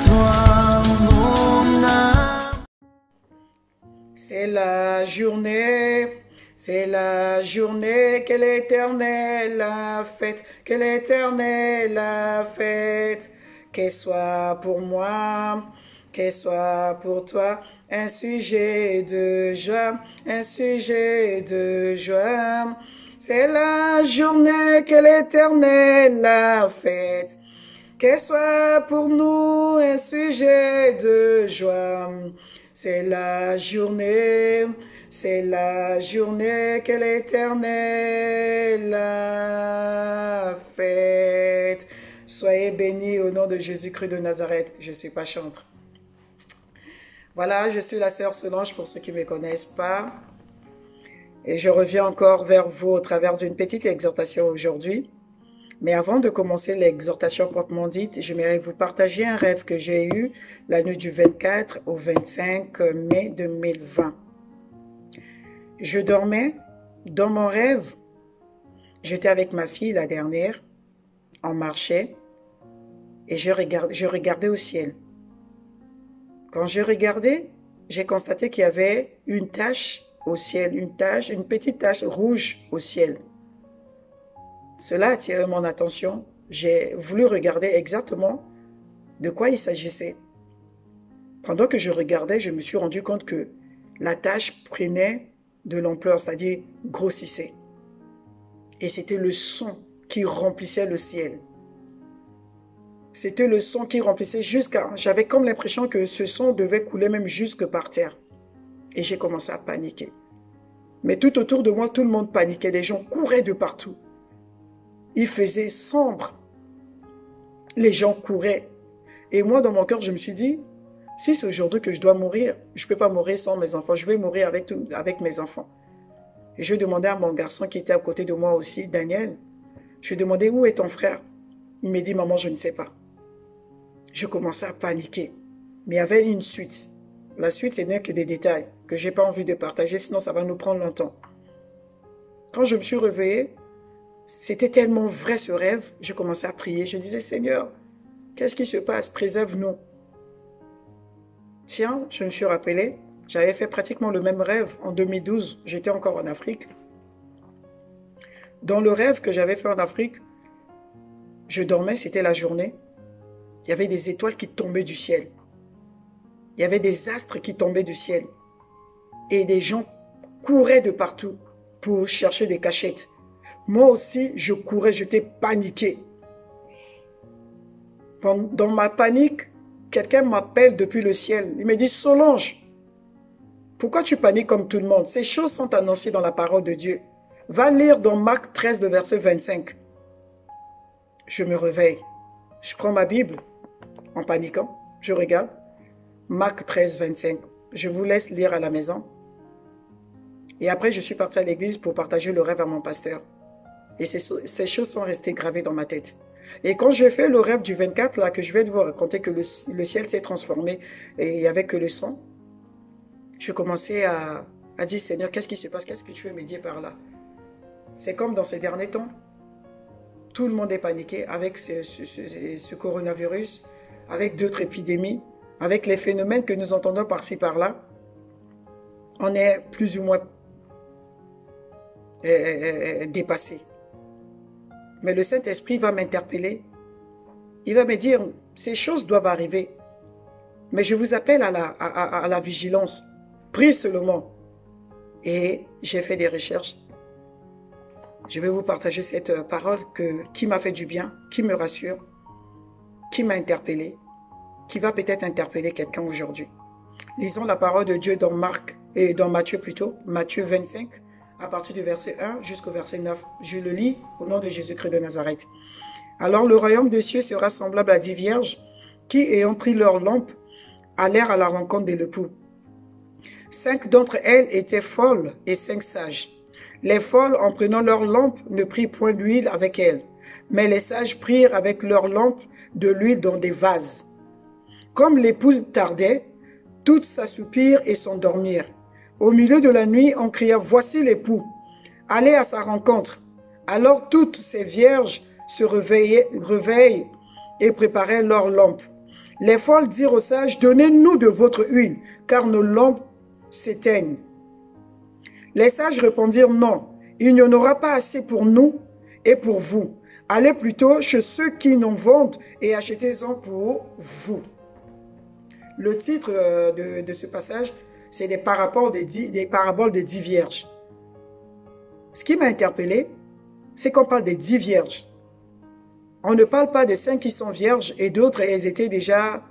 toi, mon âme. C'est la journée que l'Éternel a faite, que l'Éternel a faite. Qu'elle soit pour moi, qu'elle soit pour toi, un sujet de joie, un sujet de joie. C'est la journée que l'Éternel a faite. Qu'elle soit pour nous un sujet de joie. C'est la journée que l'Éternel a faite. Soyez bénis au nom de Jésus-Christ de Nazareth. Je ne suis pas chantre. Voilà, je suis la sœur Solange pour ceux qui ne me connaissent pas. Et je reviens encore vers vous au travers d'une petite exhortation aujourd'hui. Mais avant de commencer l'exhortation proprement dite, j'aimerais vous partager un rêve que j'ai eu la nuit du 24 au 25 mai 2020. Je dormais, dans mon rêve, j'étais avec ma fille, la dernière, on marchait et je regardais au ciel. Quand je regardais, j'ai constaté qu'il y avait une tache au ciel, une petite tache rouge au ciel. Cela a attiré mon attention. J'ai voulu regarder exactement de quoi il s'agissait. Pendant que je regardais, je me suis rendu compte que la tache prenait de l'ampleur, c'est-à-dire grossissait. Et c'était le son qui remplissait le ciel. C'était le son qui remplissait jusqu'à... J'avais comme l'impression que ce son devait couler même jusque par terre. Et j'ai commencé à paniquer. Mais tout autour de moi, tout le monde paniquait. Les gens couraient de partout. Il faisait sombre. Les gens couraient. Et moi, dans mon cœur, je me suis dit, si c'est aujourd'hui que je dois mourir, je ne peux pas mourir sans mes enfants. Je vais mourir avec mes enfants. Et je demandais à mon garçon qui était à côté de moi aussi, Daniel, je lui ai demandé, où est ton frère? Il m'a dit, maman, je ne sais pas. Je commençais à paniquer. Mais il y avait une suite. La suite, ce n'est que des détails que je n'ai pas envie de partager, sinon ça va nous prendre longtemps. Quand je me suis réveillée, c'était tellement vrai ce rêve, je commençais à prier. Je disais, Seigneur, qu'est-ce qui se passe? Préserve-nous. Tiens, je me suis rappelé, j'avais fait pratiquement le même rêve en 2012. J'étais encore en Afrique. Dans le rêve que j'avais fait en Afrique, je dormais, c'était la journée. Il y avait des étoiles qui tombaient du ciel. Il y avait des astres qui tombaient du ciel. Et des gens couraient de partout pour chercher des cachettes. Moi aussi, je courais, j'étais paniqué. Dans ma panique, quelqu'un m'appelle depuis le ciel. Il me dit, Solange, pourquoi tu paniques comme tout le monde? Ces choses sont annoncées dans la parole de Dieu. Va lire dans Marc 13, le verset 25. Je me réveille. Je prends ma Bible en paniquant. Je regarde. Marc 13, 25. Je vous laisse lire à la maison. Et après, je suis parti à l'église pour partager le rêve à mon pasteur. Et ces choses sont restées gravées dans ma tête. Et quand j'ai fait le rêve du 24, là, que je vais vous raconter que le ciel s'est transformé et il n'y avait que le son, je commençais à dire, Seigneur, qu'est-ce qui se passe? Qu'est-ce que tu veux me dire par là? C'est comme dans ces derniers temps. Tout le monde est paniqué avec ce coronavirus, avec d'autres épidémies, avec les phénomènes que nous entendons par-ci, par-là. On est plus ou moins dépassé. Mais le Saint-Esprit va m'interpeller. Il va me dire, ces choses doivent arriver. Mais je vous appelle à la vigilance. Prie seulement. Et j'ai fait des recherches. Je vais vous partager cette parole qui m'a fait du bien, qui me rassure, qui m'a interpellé, qui va peut-être interpeller quelqu'un aujourd'hui. Lisons la parole de Dieu dans Matthieu plutôt, Matthieu 25, à partir du verset 1 jusqu'au verset 9. Je le lis au nom de Jésus-Christ de Nazareth. Alors le royaume des cieux sera semblable à 10 vierges qui, ayant pris leurs lampes, allèrent à la rencontre de l'époux. 5 d'entre elles étaient folles et 5 sages. Les folles, en prenant leurs lampes, ne prirent point d'huile avec elles, mais les sages prirent avec leurs lampes de l'huile dans des vases. Comme l'époux tardait, toutes s'assoupirent et s'endormirent. Au milieu de la nuit, on cria, voici l'époux, allez à sa rencontre. Alors toutes ces vierges se réveillent et préparaient leurs lampes. Les folles dirent aux sages, donnez-nous de votre huile, car nos lampes s'éteignent. Les sages répondirent, non, il n'y en aura pas assez pour nous et pour vous. Allez plutôt chez ceux qui n'en vendent et achetez-en pour vous. Le titre de ce passage, c'est des paraboles des 10 vierges. Ce qui m'a interpellé, c'est qu'on parle des 10 vierges. On ne parle pas de 5 qui sont vierges et d'autres, elles étaient déjà...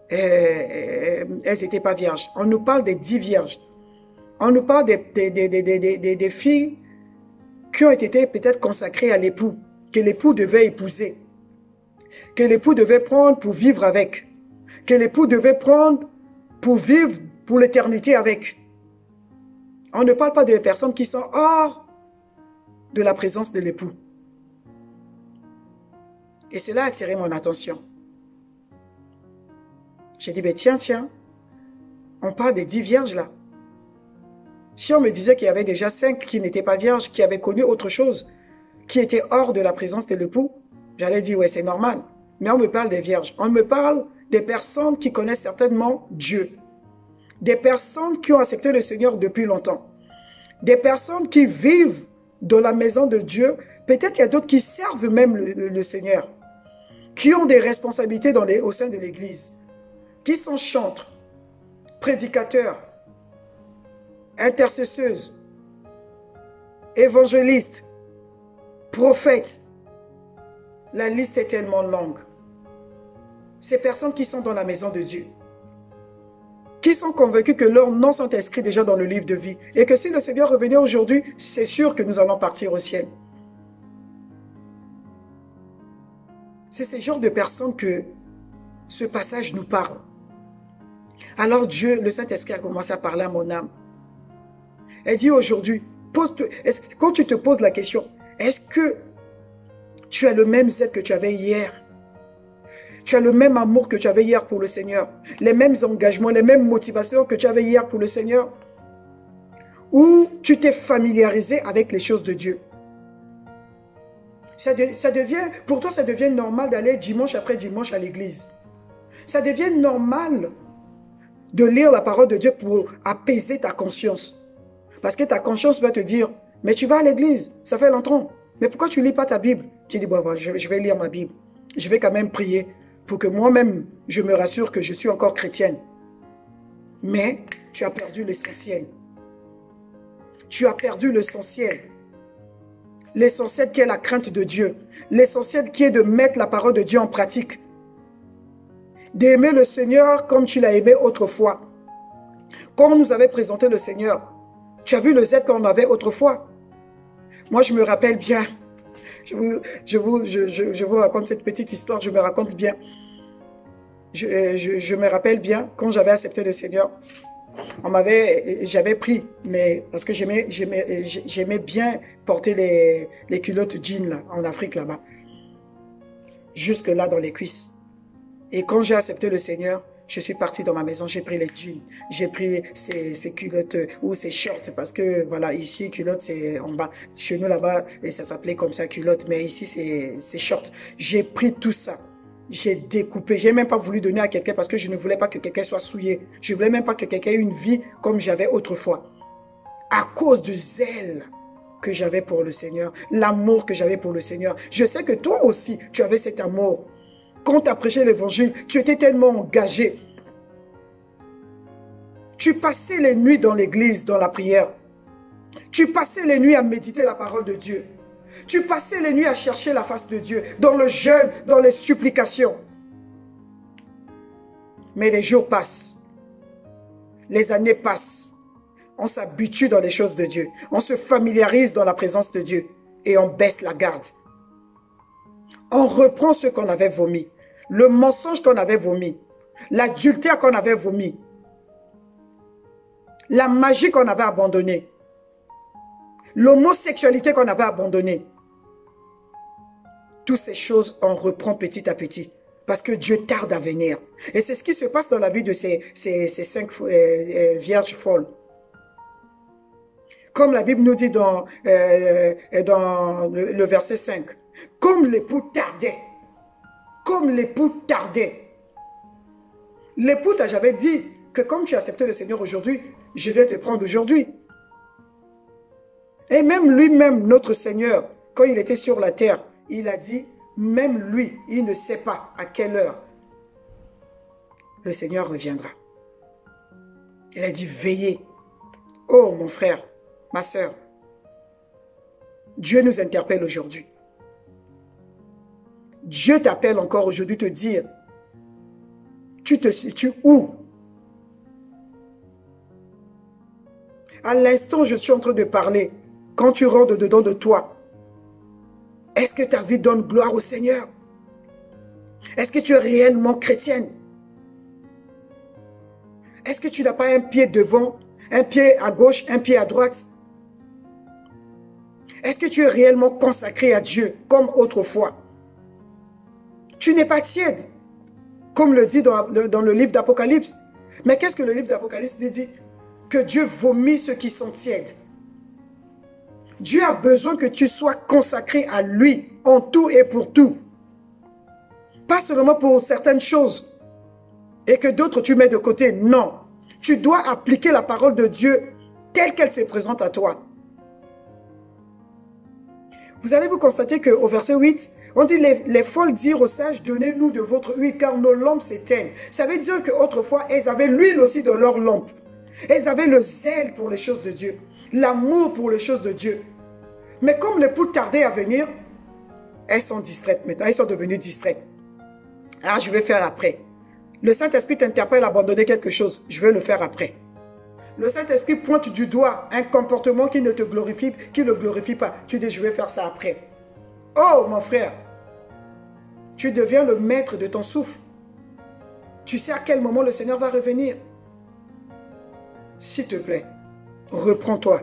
elles n'étaient pas vierges. On nous parle des 10 vierges. On nous parle des filles qui ont été peut-être consacrées à l'époux, que l'époux devait épouser, que l'époux devait prendre pour vivre avec, que l'époux devait prendre pour vivre pour l'éternité avec. On ne parle pas de personnes qui sont hors de la présence de l'époux. Et cela a attiré mon attention. J'ai dit, ben tiens, on parle des 10 vierges là. Si on me disait qu'il y avait déjà 5 qui n'étaient pas vierges, qui avaient connu autre chose, qui étaient hors de la présence de l'époux, j'allais dire, ouais, c'est normal. Mais on me parle des vierges. On me parle des personnes qui connaissent certainement Dieu. Des personnes qui ont accepté le Seigneur depuis longtemps. Des personnes qui vivent dans la maison de Dieu. Peut-être il y a d'autres qui servent même le Seigneur. Qui ont des responsabilités au sein de l'Église. Qui sont chantres, prédicateurs, intercesseuses, évangélistes, prophètes. La liste est tellement longue. Ces personnes qui sont dans la maison de Dieu, qui sont convaincus que leurs noms sont inscrits déjà dans le livre de vie et que si le Seigneur revenait aujourd'hui, c'est sûr que nous allons partir au ciel. C'est ce genre de personnes que ce passage nous parle. Alors Dieu, le Saint-Esprit a commencé à parler à mon âme. Elle dit aujourd'hui, quand tu te poses la question, est-ce que tu as le même zèle que tu avais hier? Tu as le même amour que tu avais hier pour le Seigneur? Les mêmes engagements, les mêmes motivations que tu avais hier pour le Seigneur? Ou tu t'es familiarisé avec les choses de Dieu? Pour toi, ça devient normal d'aller dimanche après dimanche à l'église. Ça devient normal de lire la parole de Dieu pour apaiser ta conscience. Parce que ta conscience va te dire, mais tu vas à l'église, ça fait longtemps. Mais pourquoi tu ne lis pas ta Bible? Tu dis, bon, je vais lire ma Bible. Je vais quand même prier pour que moi-même, je me rassure que je suis encore chrétienne. Mais tu as perdu l'essentiel. Tu as perdu l'essentiel. L'essentiel qui est la crainte de Dieu. L'essentiel qui est de mettre la parole de Dieu en pratique. D'aimer le Seigneur comme tu l'as aimé autrefois. Quand on nous avait présenté le Seigneur, tu as vu le zèle qu'on avait autrefois. Moi, je me rappelle bien. Je vous raconte cette petite histoire, je me raconte bien. Je me rappelle bien, quand j'avais accepté le Seigneur, j'avais pris, mais parce que j'aimais bien porter les culottes jeans là, en Afrique là-bas. Jusque là dans les cuisses. Et quand j'ai accepté le Seigneur, je suis partie dans ma maison, j'ai pris les jeans, j'ai pris ces culottes ou ces shorts, parce que voilà, ici, culotte, c'est en bas. Chez nous, là-bas, et ça s'appelait comme ça, culotte, mais ici, c'est short. J'ai pris tout ça, j'ai découpé, j'ai même pas voulu donner à quelqu'un parce que je ne voulais pas que quelqu'un soit souillé. Je ne voulais même pas que quelqu'un ait une vie comme j'avais autrefois. À cause du zèle que j'avais pour le Seigneur, l'amour que j'avais pour le Seigneur. Je sais que toi aussi, tu avais cet amour. Quand tu as prêché l'évangile, tu étais tellement engagé. Tu passais les nuits dans l'église, dans la prière. Tu passais les nuits à méditer la parole de Dieu. Tu passais les nuits à chercher la face de Dieu, dans le jeûne, dans les supplications. Mais les jours passent. Les années passent. On s'habitue dans les choses de Dieu. On se familiarise dans la présence de Dieu. Et on baisse la garde. On reprend ce qu'on avait vomi. Le mensonge qu'on avait vomi, l'adultère qu'on avait vomi, la magie qu'on avait abandonnée, l'homosexualité qu'on avait abandonnée. Toutes ces choses, on reprend petit à petit. Parce que Dieu tarde à venir. Et c'est ce qui se passe dans la vie de ces 5 vierges folles. Comme la Bible nous dit dans le verset 5. Comme l'époux tardait. Comme l'époux tardait. L'époux t'a jamais dit que comme tu as accepté le Seigneur aujourd'hui, je vais te prendre aujourd'hui. Et même lui-même, notre Seigneur, quand il était sur la terre, il a dit, même lui, il ne sait pas à quelle heure le Seigneur reviendra. Il a dit, veillez. Oh mon frère, ma soeur, Dieu nous interpelle aujourd'hui. Dieu t'appelle encore aujourd'hui te dire, tu te situes où? À l'instant, je suis en train de parler. Quand tu rentres dedans de toi, est-ce que ta vie donne gloire au Seigneur? Est-ce que tu es réellement chrétienne? Est-ce que tu n'as pas un pied devant, un pied à gauche, un pied à droite? Est-ce que tu es réellement consacré à Dieu comme autrefois? Tu n'es pas tiède, comme le dit dans le livre d'Apocalypse. Mais qu'est-ce que le livre d'Apocalypse dit? Que Dieu vomit ceux qui sont tièdes. Dieu a besoin que tu sois consacré à lui en tout et pour tout. Pas seulement pour certaines choses et que d'autres tu mets de côté. Non. Tu dois appliquer la parole de Dieu telle qu'elle se présente à toi. Vous allez vous constater qu'au verset 8, on dit les folles dirent aux sages, donnez-nous de votre huile car nos lampes s'éteignent. Ça veut dire qu'autrefois, elles avaient l'huile aussi dans leurs lampes. Elles avaient le zèle pour les choses de Dieu, l'amour pour les choses de Dieu. Mais comme l'époux tardait à venir, elles sont distraites maintenant, elles sont devenues distraites. Ah, je vais faire après. Le Saint-Esprit t'interpelle à abandonner quelque chose, je vais le faire après. Le Saint-Esprit pointe du doigt un comportement qui ne te glorifie, qui ne le glorifie pas. Tu dis, je vais faire ça après. Oh, mon frère, tu deviens le maître de ton souffle. Tu sais à quel moment le Seigneur va revenir. S'il te plaît, reprends-toi.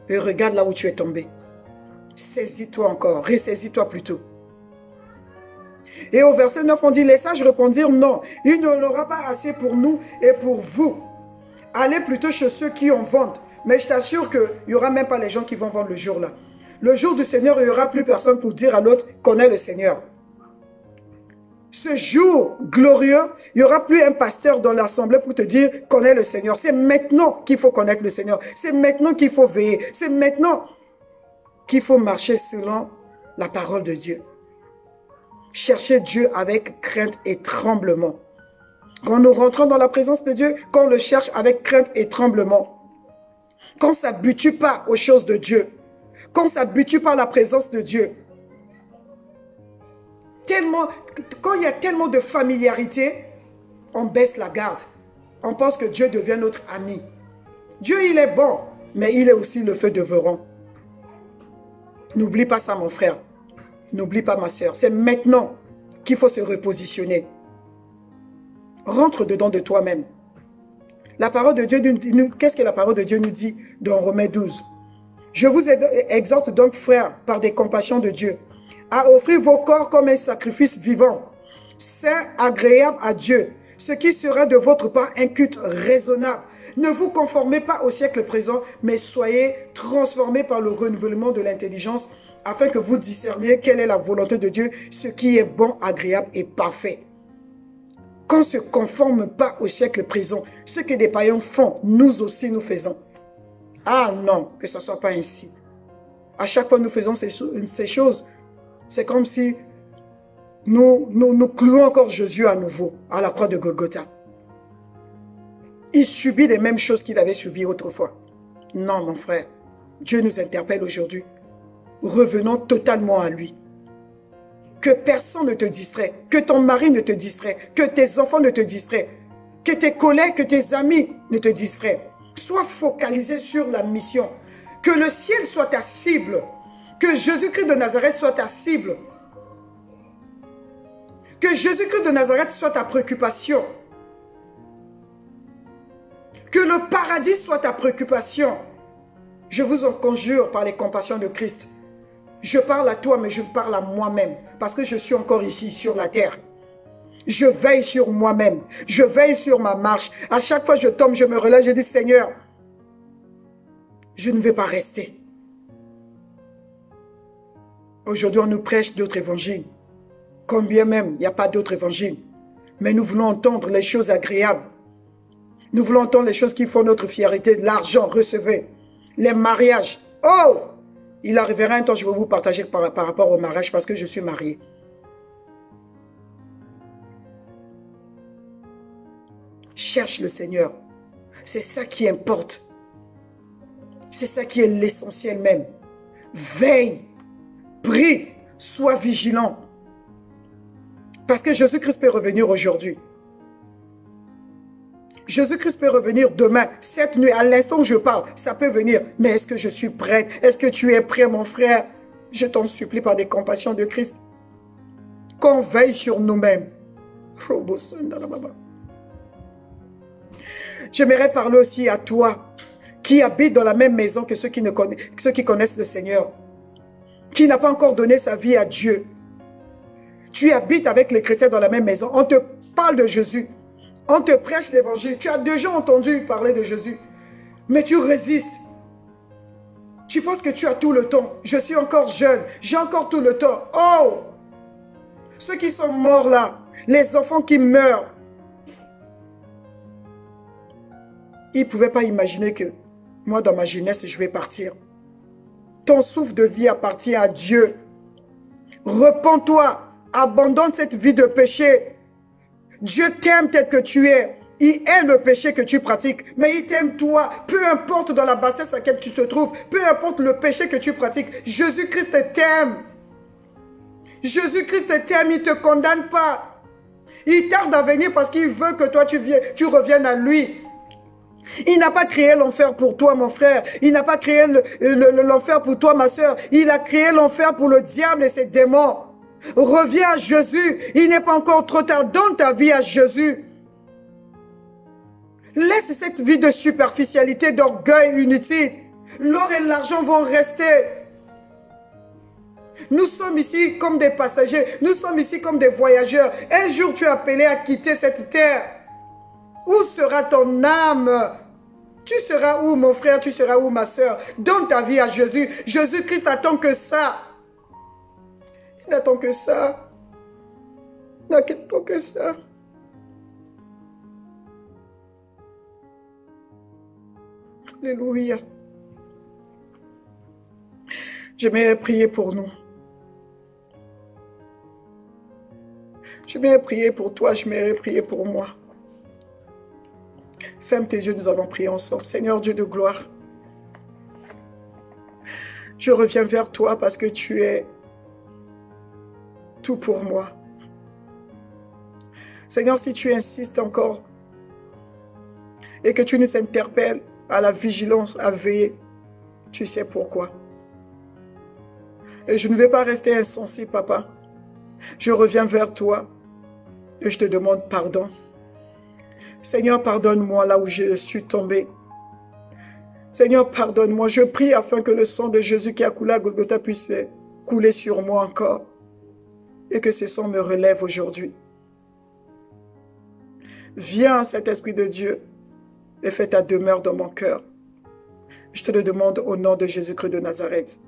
Et regarde là où tu es tombé. Saisis-toi encore, ressaisis-toi plutôt. Et au verset 9, on dit, les sages répondirent, non, il n'y en aura pas assez pour nous et pour vous. Allez plutôt chez ceux qui en vendent. Mais je t'assure qu'il n'y aura même pas les gens qui vont vendre le jour-là. Le jour du Seigneur, il n'y aura plus personne pour dire à l'autre, connais le Seigneur. Ce jour glorieux, il n'y aura plus un pasteur dans l'assemblée pour te dire, connais le Seigneur. C'est maintenant qu'il faut connaître le Seigneur. C'est maintenant qu'il faut veiller. C'est maintenant qu'il faut marcher selon la parole de Dieu. Chercher Dieu avec crainte et tremblement. Quand nous rentrons dans la présence de Dieu, qu'on le cherche avec crainte et tremblement. Qu'on ne s'habitue pas aux choses de Dieu. Qu'on ne s'habitue pas à la présence de Dieu. Quand il y a tellement de familiarité, on baisse la garde. On pense que Dieu devient notre ami. Dieu, il est bon, mais il est aussi le feu devorant. N'oublie pas ça, mon frère. N'oublie pas, ma soeur. C'est maintenant qu'il faut se repositionner. Rentre dedans de toi-même. La parole de Dieu, qu'est-ce que la parole de Dieu nous dit dans Romains 12? Je vous exhorte donc, frères, par des compassions de Dieu, à offrir vos corps comme un sacrifice vivant, saint, agréable à Dieu, ce qui sera de votre part un culte raisonnable. Ne vous conformez pas au siècle présent, mais soyez transformés par le renouvellement de l'intelligence, afin que vous discerniez quelle est la volonté de Dieu, ce qui est bon, agréable et parfait. Qu'on ne se conforme pas au siècle présent. Ce que des païens font, nous aussi nous faisons. Ah non, que ce ne soit pas ainsi. À chaque fois que nous faisons ces choses, c'est comme si nous clouons encore Jésus à nouveau à la croix de Golgotha. Il subit les mêmes choses qu'il avait subies autrefois. Non, mon frère, Dieu nous interpelle aujourd'hui. Revenons totalement à lui. Que personne ne te distrait, que ton mari ne te distrait, que tes enfants ne te distraient, que tes collègues, que tes amis ne te distraient. Sois focalisé sur la mission. Que le ciel soit ta cible. Que Jésus-Christ de Nazareth soit ta cible. Que Jésus-Christ de Nazareth soit ta préoccupation. Que le paradis soit ta préoccupation. Je vous en conjure par les compassions de Christ. Je parle à toi, mais je parle à moi-même. Parce que je suis encore ici, sur la terre. Je veille sur moi-même. Je veille sur ma marche. À chaque fois que je tombe, je me relève, je dis, Seigneur, je ne vais pas rester. Aujourd'hui, on nous prêche d'autres évangiles. Combien même, il n'y a pas d'autre évangile. Mais nous voulons entendre les choses agréables. Nous voulons entendre les choses qui font notre fierté. L'argent, recevez. Les mariages. Oh! Il arrivera un temps, je vais vous partager par rapport au mariage parce que je suis mariée. Cherche le Seigneur. C'est ça qui importe. C'est ça qui est l'essentiel même. Veille. Prie. Sois vigilant. Parce que Jésus-Christ peut revenir aujourd'hui. Jésus-Christ peut revenir demain, cette nuit, à l'instant où je parle, ça peut venir. Mais est-ce que je suis prête? Est-ce que tu es prêt, mon frère? Je t'en supplie par des compassions de Christ. Qu'on veille sur nous-mêmes. J'aimerais parler aussi à toi, qui habite dans la même maison que ceux qui connaissent le Seigneur, qui n'a pas encore donné sa vie à Dieu. Tu habites avec les chrétiens dans la même maison. On te parle de Jésus. On te prêche l'évangile. Tu as déjà entendu parler de Jésus. Mais tu résistes. Tu penses que tu as tout le temps. Je suis encore jeune. J'ai encore tout le temps. Oh! Ceux qui sont morts là. Les enfants qui meurent. Ils ne pouvaient pas imaginer que moi, dans ma jeunesse, je vais partir. Ton souffle de vie appartient à Dieu. Repens-toi. Abandonne cette vie de péché. Dieu t'aime tel que tu es. Il aime le péché que tu pratiques. Mais il t'aime toi. Peu importe dans la bassesse à laquelle tu te trouves. Peu importe le péché que tu pratiques. Jésus-Christ t'aime. Jésus-Christ t'aime. Il ne te condamne pas. Il tarde à venir parce qu'il veut que toi tu reviennes à lui. Il n'a pas créé l'enfer pour toi, mon frère. Il n'a pas créé l'enfer pour toi, ma soeur. Il a créé l'enfer pour le diable et ses démons. Reviens à Jésus. Il n'est pas encore trop tard. Donne ta vie à Jésus. Laisse cette vie de superficialité, d'orgueil inutile. L'or et l'argent vont rester. Nous sommes ici comme des passagers. Nous sommes ici comme des voyageurs. Un jour, tu es appelé à quitter cette terre. Où sera ton âme? Tu seras où, mon frère? Tu seras où, ma soeur? Donne ta vie à Jésus. Jésus-Christ attend que ça. Il n'attend que ça. Il n'attend que ça. Alléluia. J'aimerais prier pour nous. J'aimerais prier pour toi. J'aimerais prier pour moi. Ferme tes yeux, nous allons prier ensemble. Seigneur Dieu de gloire, je reviens vers toi parce que tu es tout pour moi. Seigneur, si tu insistes encore et que tu nous interpelles à la vigilance, à veiller, tu sais pourquoi. Et je ne vais pas rester insensible, papa. Je reviens vers toi et je te demande pardon. Seigneur, pardonne-moi là où je suis tombé. Seigneur, pardonne-moi. Je prie afin que le sang de Jésus qui a coulé à Golgotha puisse couler sur moi encore. Et que ce sang me relève aujourd'hui. Viens, Saint-Esprit de Dieu, et fais ta demeure dans mon cœur. Je te le demande au nom de Jésus-Christ de Nazareth.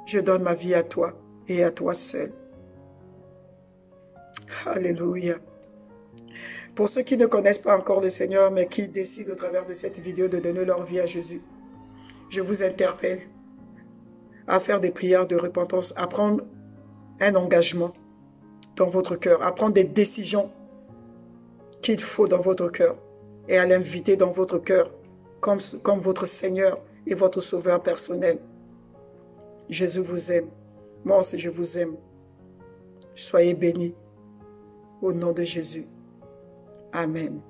Je donne ma vie à toi et à toi seul. Alléluia. Pour ceux qui ne connaissent pas encore le Seigneur, mais qui décident au travers de cette vidéo de donner leur vie à Jésus, je vous interpelle à faire des prières de repentance, à prendre un engagement dans votre cœur, à prendre des décisions qu'il faut dans votre cœur et à l'inviter dans votre cœur comme votre Seigneur et votre Sauveur personnel. Jésus vous aime. Moi aussi, je vous aime. Soyez bénis au nom de Jésus. Amen.